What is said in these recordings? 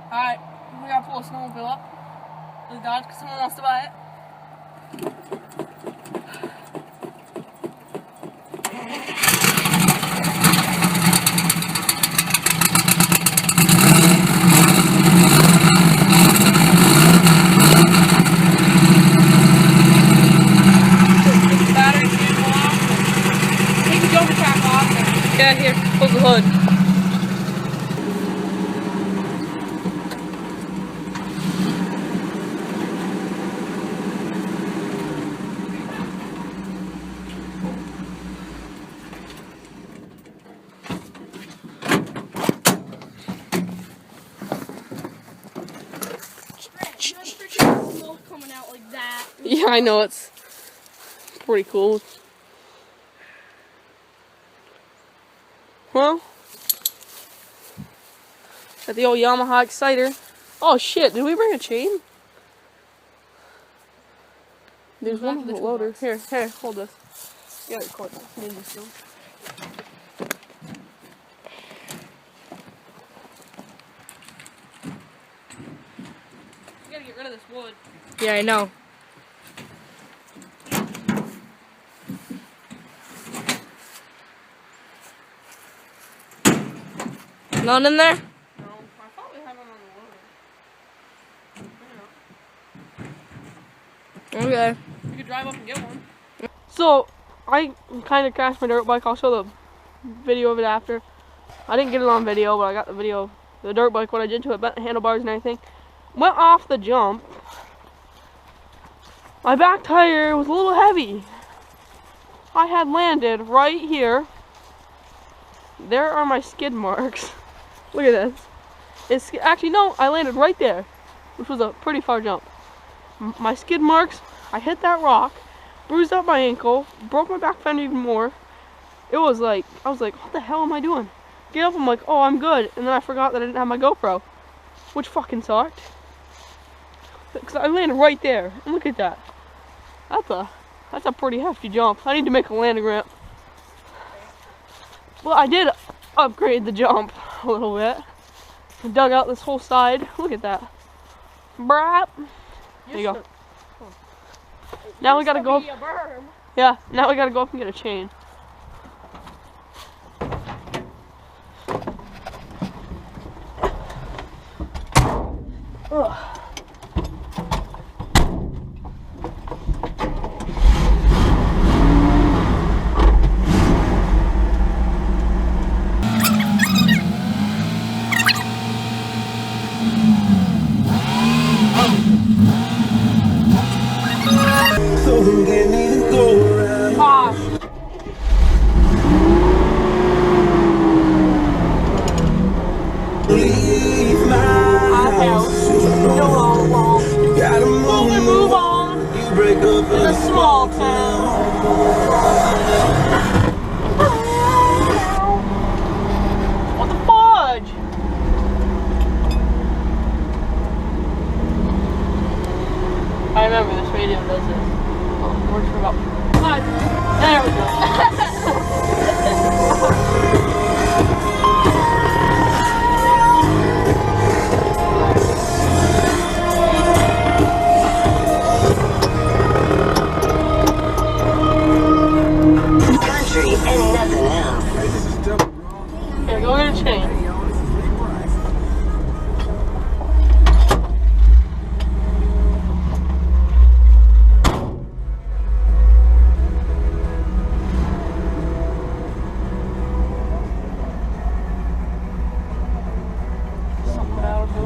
Alright, we gotta pull a snowmobile up. The Dodge, because someone wants to buy it. Battery can't go off. Take the jumper pack off. Yeah, here, close the hood. Coming out like that. Yeah, I know, it's pretty cool. Well, got the old Yamaha Exciter. Oh shit, did we bring a chain? There's one with the loader. Here, hold this. You gotta record this. Need this too. You gotta get rid of this wood. Yeah, I know. None in there? No, I thought we had one on the loader. Okay. You could drive up and get one. So, I kind of crashed my dirt bike. I'll show the video of it after. I didn't get it on video, but I got the video of the dirt bike, what I did to it, bent the handlebars and everything. Went off the jump. My back tire was a little heavy. I had landed right here. There are my skid marks. Look at this. It's actually, no, I landed right there, which was a pretty far jump. My skid marks, I hit that rock, bruised up my ankle, broke my back fender even more. It was like, I was like, what the hell am I doing? Get up, I'm like, oh, I'm good. And then I forgot that I didn't have my GoPro, which fucking sucked. Because I landed right there, and look at that. That's a pretty hefty jump. I need to make a landing ramp. Well, I did upgrade the jump a little bit. I dug out this whole side. Look at that. Brap. There you go. Now we gotta go up. Yeah, now we gotta go up and get a chain. Ugh. Leave my house. You gotta move on. You break up in a small town. What the fudge? I remember this radio does this. Oh, it works for about 5 minutes. There we go. And nothing else. Here, go get a chain. Something out of it.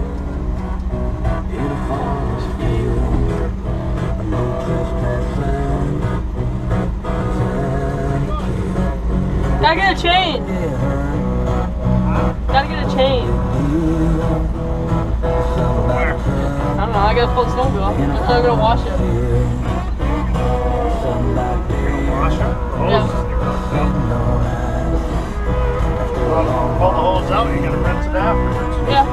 Gotta get a chain. Gotta get a chain. Where? I don't know, I gotta pull the snowmobile up. I'm gonna wash it. Wash it? Yeah. Pull the holes out, you gotta rinse it afterwards. Yeah.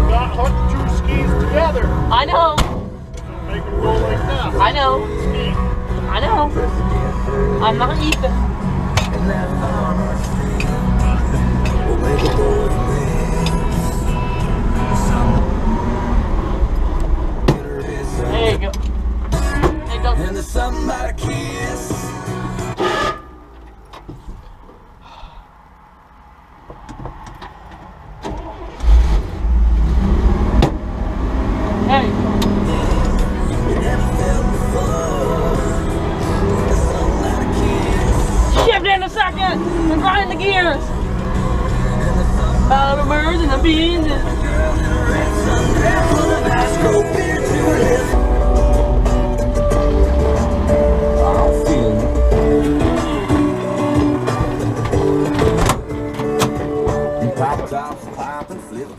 Got hooked 2 skis I know. Make them go like that. I know. It's me. I know. I'm not Ethan. There you go. There you go. And there's something about a kiss. Hey. Shift in a second and grind the gears. All the birds and the beans and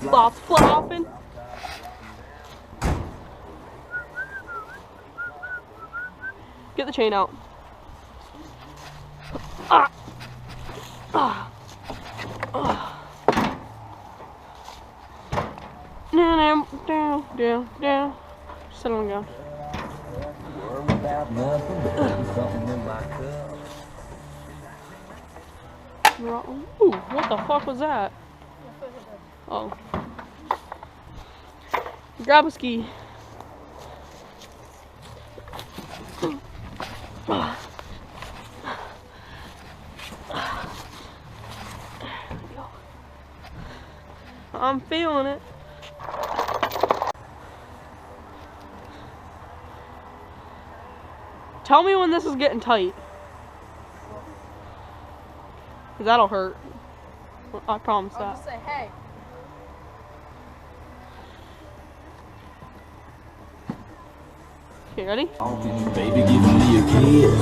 flops flopping. Get the chain out. Ah. Ah. Ah. Down, down, down, down. Settle down. Ooh, what the fuck was that? Oh. Grab a ski. I'm feeling it. Tell me when this is getting tight. 'Cause that'll hurt. I promise that. I'll just say, hey. Okay, ready? Baby, give me a kiss.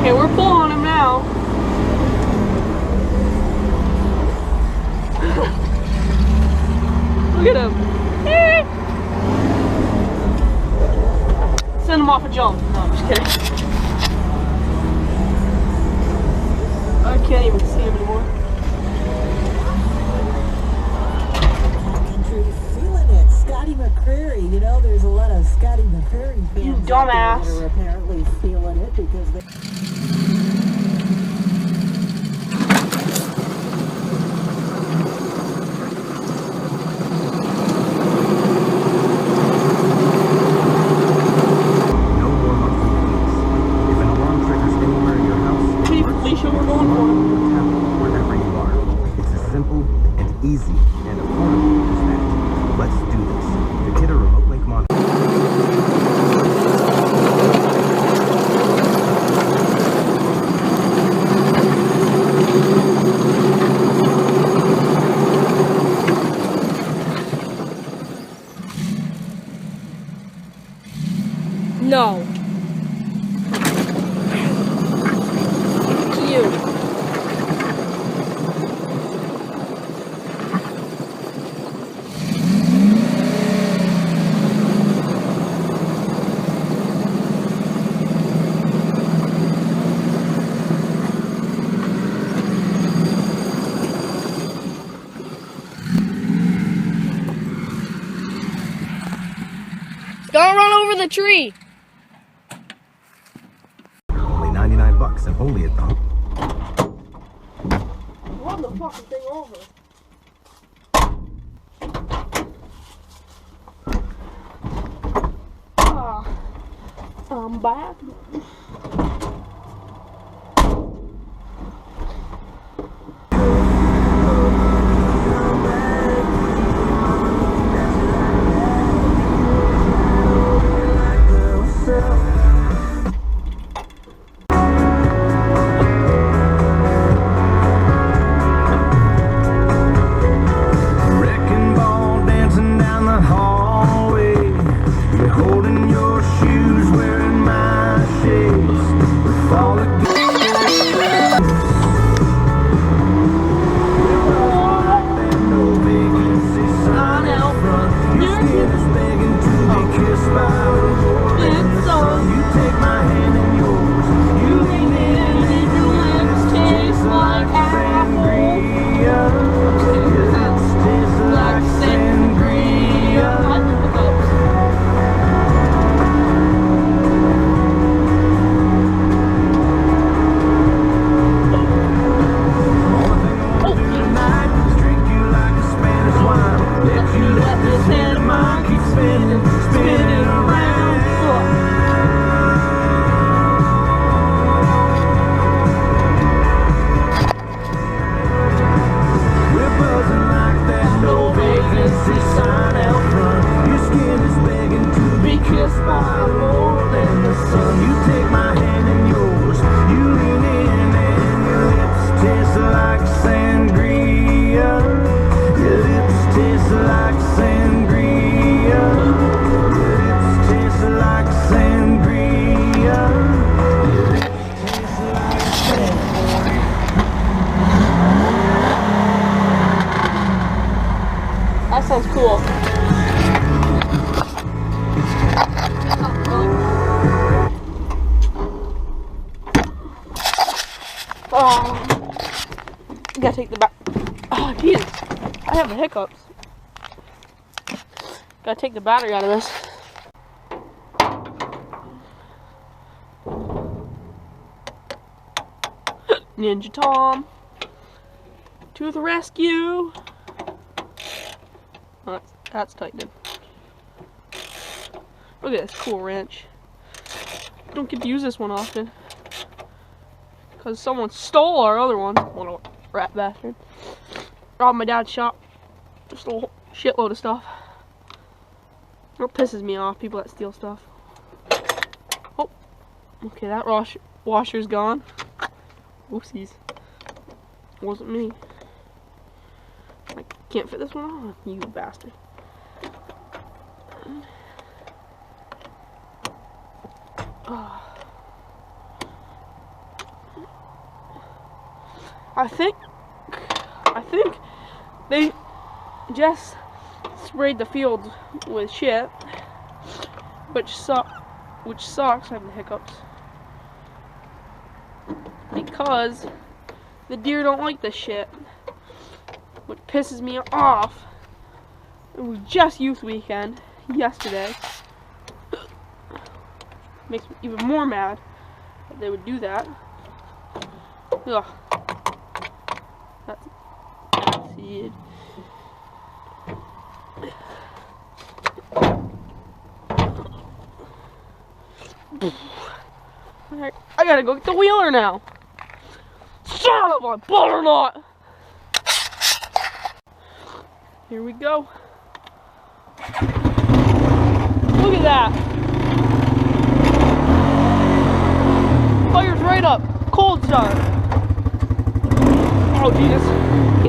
Okay, we're full on him now. Look at him. Send him off a jump. No, I'm just kidding. I can't even see him anymore. Feeling it, Scotty McCreery. You know, there's a lot of Scotty McCreery fans You out there dumbass. that are apparently feeling it because they. Easy and affordable as that. Let's do this. To get a remote link monitor. No. To you. Don't run over the tree. Only $99 and only at the home. Run the fucking thing over. I'm back. Wrecking ball dancing down the hallway. You're holding your shoes, wearing my shade. cool. Oh, gotta take the back. Oh, Jesus, I have the hiccups. Gotta take the battery out of this. Ninja Tom to the rescue. Oh, that's tightened. Look at this cool wrench. Don't get to use this one often because someone stole our other one. Little rat bastard. Robbed my dad's shop. Stole a shitload of stuff. It pisses me off, people that steal stuff. Oh, okay, that washer's gone. Oopsies. Wasn't me. I can't fit this one on, you bastard. I think they just sprayed the field with shit, which sucks. I have the hiccups because the deer don't like this shit, which pisses me off. It was just youth weekend yesterday. Makes me even more mad that they would do that. Ugh. That's acid. Alright, I gotta go get the wheeler now. Son of a butternut! Here we go. Look at that. Fire's right up. Cold start. Oh Jesus.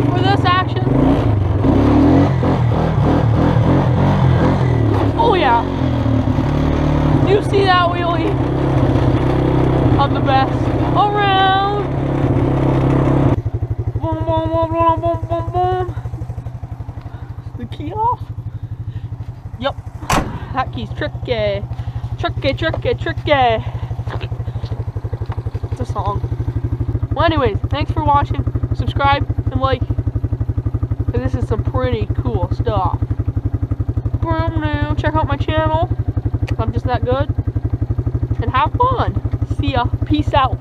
For this action. Oh yeah. You see that wheelie? I'm the best. Around. Boom, boom, boom, boom, boom, boom, boom. Is the key off? Yep. That key's tricky. Tricky, tricky, tricky. It's a song. Well, anyways, thanks for watching. Subscribe and like. This is some pretty cool stuff. Check out my channel. I'm just that good. And have fun. See ya. Peace out.